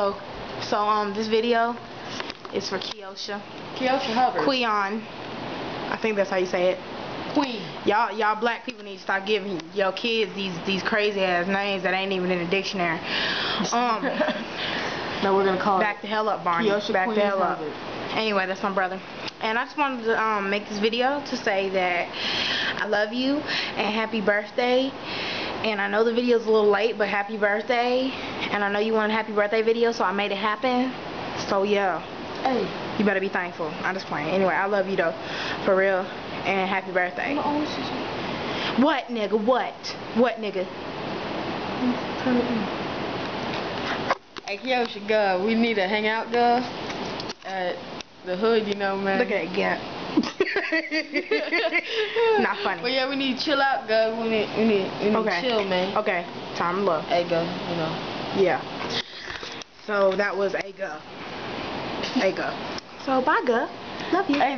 This video is for Keosha. Keosha Hubbard. Queon. I think that's how you say it. Queen. Y'all black people need to stop giving your kids these crazy ass names that ain't even in the dictionary. No, we're gonna call back it the hell up, Barney. Keosha Back Queen the hell up. Hubbard. Anyway, that's my brother. And I just wanted to make this video to say that I love you and happy birthday. And I know the video's a little late, but happy birthday. And I know you want a happy birthday video, so I made it happen. So yeah. Hey. You better be thankful. I'm just playing. Anyway, I love you though. For real. And happy birthday. What, nigga? What? What, nigga? Hey, Keosha, girl, we need to hang out, girl, at the hood, you know, man. Look at that gap. Not funny. But yeah, we need to chill out, girl. We need okay. to chill, man. Okay. Time low. Hey, girl, you know. Yeah. So that was a girl. A girl. So bye, girl. Love you. Hey,